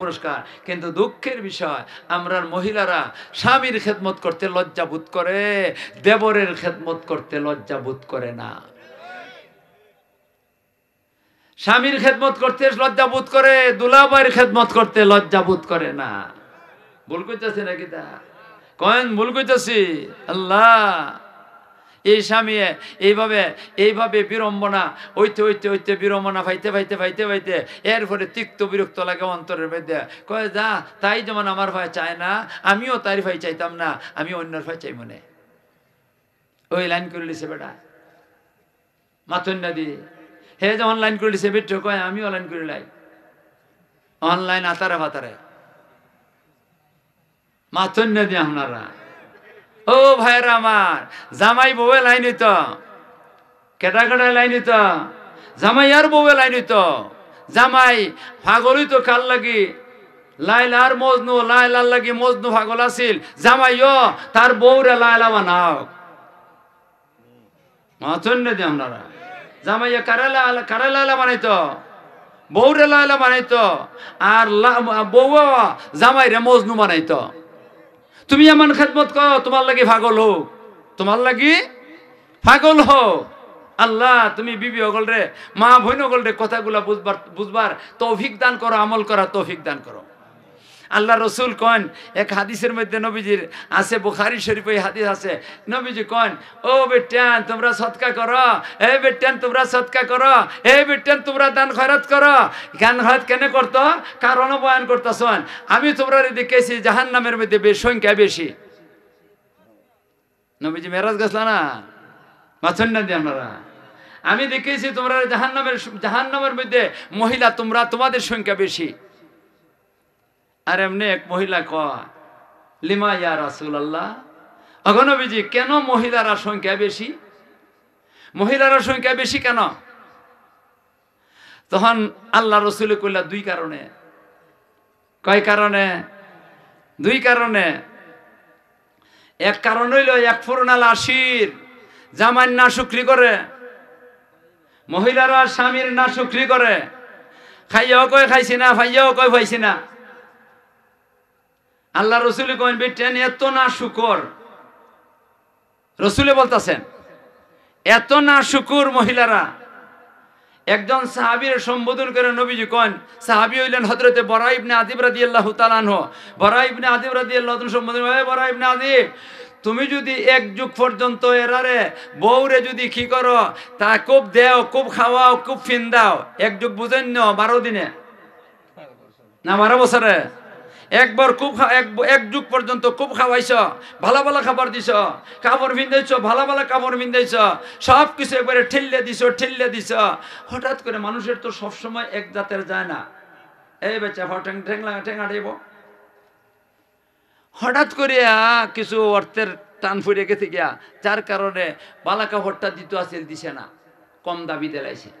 পুরস্কার। কিন্তু দুঃখের বিষয় আমরা মহিলারা স্বামীর খেদমত করতে লজ্জা বোধ করে, দেবরের খেদমত করতে লজ্জা বোধ করে না। স্বামীর খেদমত করতে লজ্জা বোধ করে, দুলাভাইয়ের খেদমত করতে লজ্জা বোধ করে না। ভুল কইতাছি নাকি? তা কয়েন ভুল কইতাছি? আল্লাহ, এই স্বামী এইভাবে বিড়ম্বনা হইতে বিড়ম্বনা ফাইতে এরপরে তিক্ত বিরক্ত লাগে অন্তরের মধ্যে। কয়ে যা, তাই যেমন আমার ভাই চায় না, আমিও তার ভাই চাইতাম না, আমি অন্যের ভাই চাই মনে। ওই লাইন করে লিছে বেটা মাথন না দি, হে যেমন লাইন করে লিছে বেটো, কয় আমিও লাইন করে লাই। অনলাইন আতারে ফাতারে মাথন না দি আপনারা। ও ভাইরা আমার, জামাই বউয়ে লাইন হইত, কেটা কেটায় লাইন হইত, জামাই আর বউয়ে লাইন হইত। জামাই পাগল হইতো কার লাগি? লাইলা আর মজনু, লাইলার লাগি মজনু পাগল আছিল। জামাইও তার বউরে লাইলা বানাও। মাথন্য দি আপনারা। জামাইয়া কারে লাইলা বানাইতো? বউরে লাইলা বানাইতো। আর বউ জামাইরে মজনু বানাইতো। তুমি এমন খেদমত করো, তোমার লাগি পাগল হোক, তোমার লাগি পাগল হোক। আল্লাহ তুমি বিবি হগল রে, মা বোন হগল রে কথাগুলা বুঝবার তৌফিক দান করো, আমল করা তৌফিক দান করো। আল্লাহ রসুল কন এক হাদিসের মধ্যে নবীজির আছে, বুখারী শরীফে এই হাদিস আছে। নবীজি কন, ও বেটান তোমরা সদকা করো, এ বেটান তোমরা সদকা করো, এ বেটান তোমরা দান খয়রাত করো। দান খয়রাত কেন করতো? কারণ বয়ান করতেছেন। আমি তোমরা দেখেছি জাহান্নামের মধ্যে সংখ্যা বেশি। নবীজি মেরাজ গেছিল না, মাথন না দিয়ে আপনারা। আমি দেখেছি তোমরা জাহান্নামের মধ্যে মহিলা তোমাদের সংখ্যা বেশি। আর এমনি এক মহিলা কয়, লিমা ইয়া রাসূলুল্লাহ, ওগো নবীজি কেন মহিলারা সংখ্যা বেশি? মহিলারা সংখ্যা বেশি কেন? তখন আল্লাহ রসুল কইলা দুই কারণে। কয় কারণে? দুই কারণে। এক কারণ হইল এক ফুরনাল আশির জামাই না শুকরি করে, মহিলারা স্বামীর না শুকরি করে। খাইয়াও কয় খাইছি না, ভাইয়াও কয় ভাইছি না। আল্লাহ রসুলে কইন বেটেন এত না শুকর, রসুলে বলতেছেন এত না শুকুর মহিলারা। একজন সাহাবীর সম্বোধন করে নবীজি কন, সাহাবী হইলেন হযরতে বরা ইবনে আযিব রাদিয়াল্লাহু তাআলা আনহু। বরা ইবনে আযিব রাদিয়াল্লাহু তাআলা সম্বোধন, হয় বরা ইবনে আযিব, তুমি যদি এক যুগ পর্যন্ত এরারে বউরে যদি কি করো, তা খুব দেও, খুব খাওয়াও, খুব ফিন দাও। এক যুগ বুঝেন না 12 দিনে না 12 বছরে একবার খুব এক যুগ পর্যন্ত খুব খাওয়াইছ, ভালো ভালো খাবার দিছ, কাপড় ভিন্দাইছ, ভালো ভালো কাপড় ভিন্দাইছ, সব কিছু একবারে ঠেললে দিছ। হঠাৎ করে মানুষের তো সবসময় এক জাতের যায় না, এই বেচা ঠেঙা দেব। হঠাৎ করে কিছু অর্থের টান ফুরিয়ে গেছে গিয়া, যার কারণে বালা কাপড়টা দিছে না, কম দাবি দিলাইছে।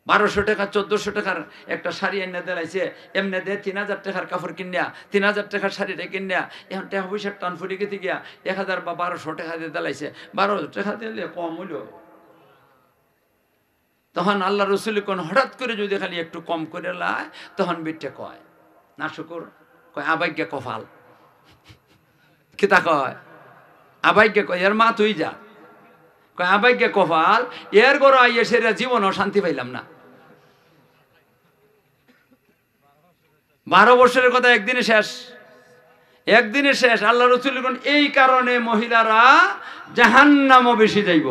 1200 টাকা 1400 টাকার একটা শাড়ি এনে দিলাইছে, এমনি দিয়ে 3000 টাকার কাপড় কিনিয়া 3000 টাকার শাড়িটা কিনিয়া এখন টাকা পয়সার টান ফুরিয়ে গেছে গিয়া 1000 বা 1200 টাকা দিয়ে দিলাইছে। 1200 টাকা দিলে কম হইল। তখন আল্লাহ রসুল কোন হঠাৎ করে যদি খালি একটু কম করে লাই, তখন বিটে কয় না শুকুর, কয় আবাগ্য কপাল। কিতা কয়? আবাগ্য কয়, এর মা তুই যা, কয় আবাগ্য কপাল, এর গড় আইয়ে সেরা জীবনও শান্তি পাইলাম না। 12 বছরের কথা একদিনে শেষ। আল্লাহ রসুল কোন এই কারণে মহিলারা জাহান্নামও বেশি যাইব।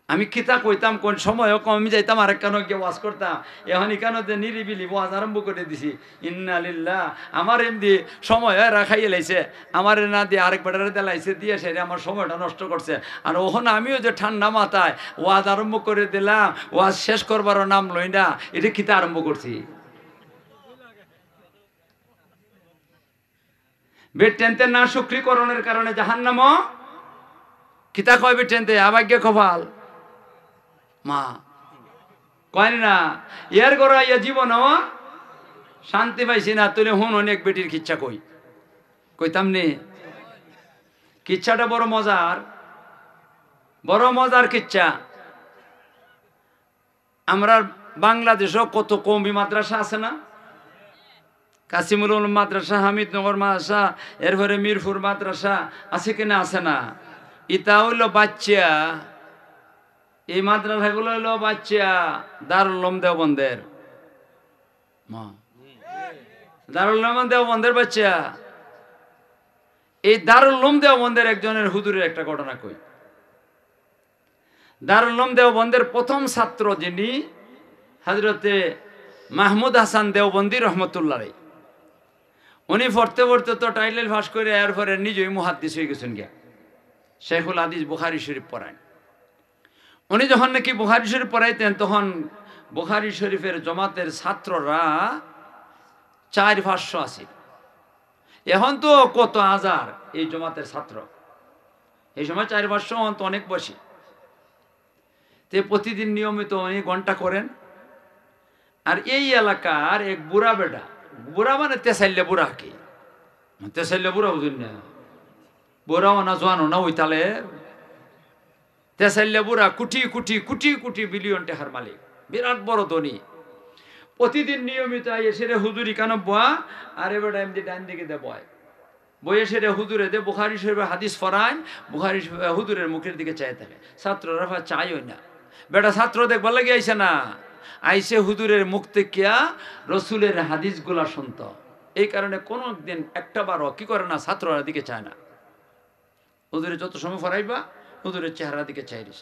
আমি কিতা কইতাম, কোন সময়ও কম যাইতাম, আরেক কেন গিয়ে ওয়াজ করতাম। এখন এখানে যে নিরিবিলি ওয়াজ আরম্ভ করে দিছি। ইন্না লিল্লাহ, আমার এমনি সময় রাখাই লাইছে, আমার না দিয়ে আরেক বেটারে দিলাইছে, দিয়ে সে আমার সময়টা নষ্ট করছে। আর ওখানে আমিও যে ঠান্ডা মাথায় ওয়াজ আরম্ভ করে দিলাম, ওয়াজ শেষ করবারও নাম লই না, এটা কিতা আরম্ভ করছি। বেটেনতে না শুকরিকরণের কারণে জাহান্নামও কিতা কয় বেটেনতে আবাগ্য কপাল। মা কয় না এর গড়াইয়া জীবন শান্তি পাইছি না। তুলে হুন অনেক বেটির কিচ্ছা কইতাম নি, কিচ্ছাটা বড় মজার কিচ্ছা। আমরা বাংলাদেশও কত কওমি মাদ্রাসা আছে না? কাসিমুল উলুম মাদ্রাসা, হামিদনগর মাদ্রাসা, এরপরে মিরপুর মাদ্রাসা আছে কিনা? আছে না? ইটা হইল বাচ্চা, এই মাদ্রাসাগুলো হইল বাচ্চা দারুল উলুম দেওবন্দের, দারুল উলুম দেওবন্দের বাচ্চা। এই দারুল উলুম দেওবন্দের একজনের হুজুরের একটা ঘটনা কই। দারুল উলুম দেওবন্দের প্রথম ছাত্র যিনি হযরতে মাহমুদ হাসান দেওবন্দি রহমতুল্লাহ, উনি পড়তে পড়তে তো টাইটেল পাস করে এরপরে নিজেই মুহাদ্দিস হয়ে গেছেন গিয়া, শেখুল হাদিস বুখারী শরীফ পড়ায়। উনি যখন নাকি বুখারী শরীফ পড়াইতেন তখন বুখারী শরীফের জমাতের ছাত্ররা 4-500 আছে। এখন তো কত হাজার এই জমাতের ছাত্র, এই সময় 4-500 তো অনেক বেশি। তে প্রতিদিন নিয়মিত উনি ঘন্টা করেন। আর এই এলাকার এক বুড়া বেটা, বুড়া মানে তেসাইলে বুড়া, কি তেসাইলে বুড়া বুঝুন না, বুড়াও না জোয়ানো না, ওই তালে তেসাইলে বুড়া, কোটি কোটি কোটি কোটি বিলিয়ন টাকার মালিক, বিরাট বড় ধনী। প্রতিদিন নিয়মিত এসে হুজুরি কান বয়া, আর এবার এমনি ডান দিকে দে বয়, বয়ে সেরে হুজুরে দে বুখারী শরীফের হাদিস ফরান, বুখারী হুজুরের মুখের দিকে চাই থাকে। ছাত্ররা চাইই না, বেটা ছাত্র দেখবার লাগে আইসে না, আইসে হুজুরের মুখ থেকে রসুলের হাদিসগুলা শুনত। এই কারণে কোনো দিন একটা বারও কি করে না, ছাত্ররা দিকে চায় না। হুজুরে যত সময় ফরাইবা হুজুরের চেহারা দিকে চাইরিস।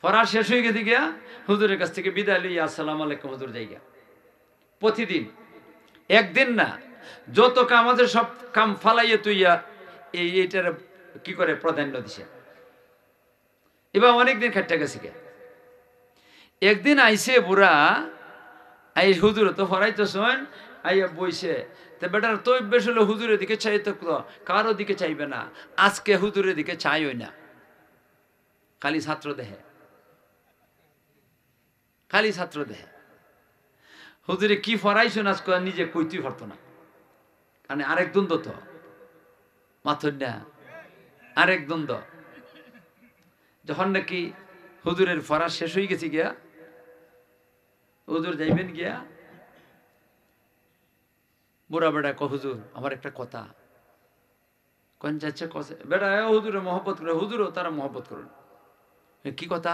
পড়া শেষ হয়ে গেছে গিয়া হুজুরের কাছ থেকে বিদায় লইয়া আসসালামু আলাইকুম হুজুর যাইগা। প্রতিদিন, একদিন না, যত কাম আছে সব কাম ফালাইয়া তুইয়া এইটার কি করে প্রাধান্য দিছে। এবার অনেকদিন খাট্টা গেছে গিয়া। একদিন আইসে বুড়া, আই হুজুর তো ফরাইতো শোন, আইয়া বইছে। তো বেটার তো বেশ হলো হুজুরের দিকে চাইতো, কারো দিকে চাইবে না। আজকে হুজুরের দিকে চাইই না, খালি ছাত্র দেহে, খালি ছাত্র দেহে। হুজুরে কি ফরাইছো না আজকে নিজে কইতেই পারতো না, কারণ আরেক দ্বন্দ্ব তো মাথর না, আরেক দ্বন্দ্ব। যখন নাকি হুজুরের ফরাজ শেষ হয়ে গেছে গিয়া, হুজুর যাইবেন গিয়া, বুড়া বেটা ক হুজুর আমার একটা কথা। কোন যাচ্ছে বেটা হুজুরে মহব্বত করে, হুজুরও তারা মহব্বত করুন। কি কথা?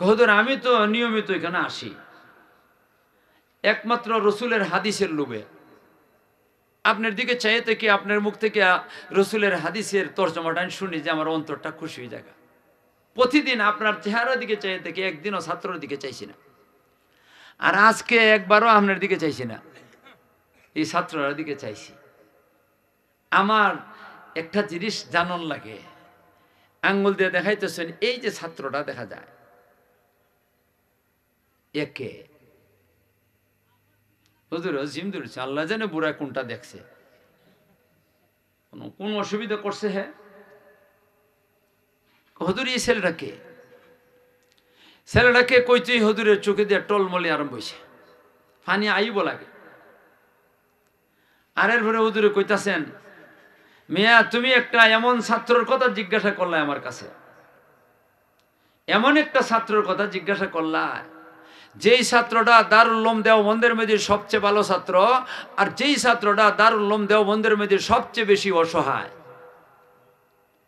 হুজুর আমি তো নিয়মিত এখানে আসি একমাত্র রসুলের হাদিসের লোভে। আপনার দিকে চাইতে কি আপনার মুখ থেকে রসুলের হাদিসের তর্জমাটা শুনি যে আমার অন্তরটা খুশি হয়ে যায়। প্রতিদিন আপনার চেহারার দিকে চাইতে কি একদিনও ছাত্রের দিকে চাইছি না, আর আজকে একবারও আপনার দিকে চাইছি না, এই ছাত্রর দিকে চাইছি। আমার একটা জিনিস জানন লাগে, আঙ্গুল দিয়ে দেখাইতেছেন, এই যে ছাত্রটা দেখা যায় একে হুজুর জিম ধরেছে, আল্লাহ জানে বুড়া কোনটা দেখছে, কোন অসুবিধা করছে। হ্যাঁ হুজুর এই ছেলেটাকে কইতেই হুজুরের চোখে দিয়ে টলমলি আরম্ভ হয়েছে, ফানি আইব লাগে। আর এরপরে হুজুরে কইতাছেন, মিয়া তুমি একটা এমন ছাত্রর কথা জিজ্ঞাসা করলা আমার কাছে, এমন একটা ছাত্রর কথা জিজ্ঞাসা করলা যেই ছাত্রটা দারুল উলুম দেওবন্দের মধ্যে সবচেয়ে ভালো ছাত্র, আর যেই ছাত্রটা দারুল উলুম দেওবন্দের মধ্যে সবচেয়ে বেশি অসহায়।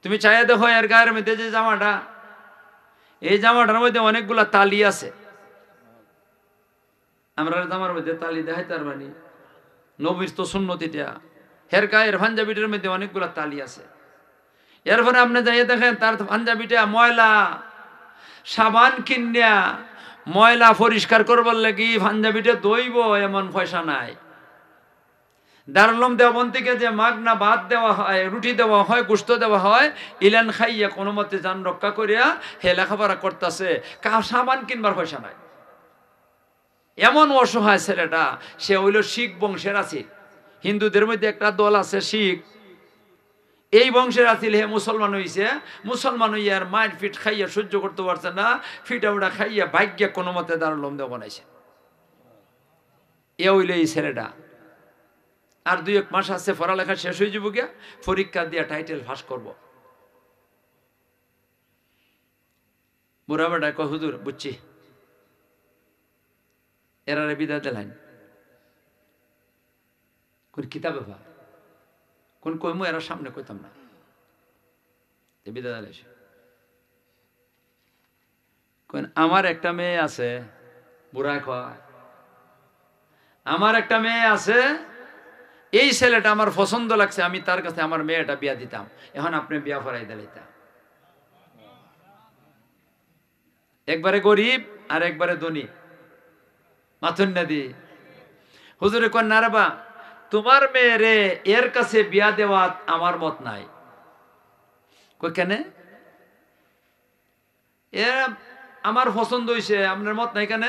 তুমি চাইয়া দেখো এর গায়ের মধ্যে যে জামাটা, এই জামাটার মধ্যে অনেকগুলা তালি আছে। আমরা জামার মধ্যে তালি দেখাই তার মানে নবীর তো সুন্নতিটা, হের গায়ের পাঞ্জাবিটার মধ্যে অনেকগুলা তালি আছে। এরপরে আপনি যাইয়া দেখেন তার পাঞ্জাবিটা ময়লা, সাবান কিনিয়া ময়লা পরিষ্কার করবার লাগি পাঞ্জাবিটা দইব এমন পয়সা নাই। দারুল উলুম দেওবন্দ থেকে যে মাগনা ভাত দেওয়া হয়, রুটি দেওয়া হয়, গোশত দেওয়া হয়, ইলান খাইয়া কোনো মতে যান রক্ষা করিয়া হে লেখাপড়া করতেছে, সাবান কিনবার পয়সা নাই। এমন অসহায় ছেলেটা, সে হইল শিখ বংশের আছে। হিন্দুদের মধ্যে একটা দল আছে শিখ, এই বংশের আছিল। হে মুসলমান হইছে, মুসলমান হইয়া আর মায়ের ফিট খাইয়া সহ্য করতে পারছে না, ফিটা উড়া খাইয়া ভাগ্যে কোনো মতে দারুল উলুম দেওয়া বানাইছে। এ হইল এই ছেলেটা। আর 2-1 মাস আছে পড়ালেখা শেষ হয়ে যাব গিয়া, পরীক্ষা দিয়া টাইটেল পাস করব। বুড়া বেটা কয় হুজুর বুঝছি, এরারে বিদায় দিলেন কোন কিতাব ব্যাপার কোন কইমু এরা সামনে কইতাম না বিদায় দিলে কোন আমার একটা মেয়ে আছে বুড়া কয় আমার একটা মেয়ে আছে এই ছেলেটা আমার পছন্দ লাগছে আমি তার কাছে আমার মেয়েটা বিয়া দিতাম এখন আপনি বিয়া ফরাই দিলেন একবারে গরিব আর একবারে ধনী মাথুন নদী হুজুরে কোন না রে বা তোমার মেয়েরে এর কাছে বিয়া দেওয়া আমার মত নাই কই কেন এ আমার পছন্দ হইছে আপনার মত নাই কেন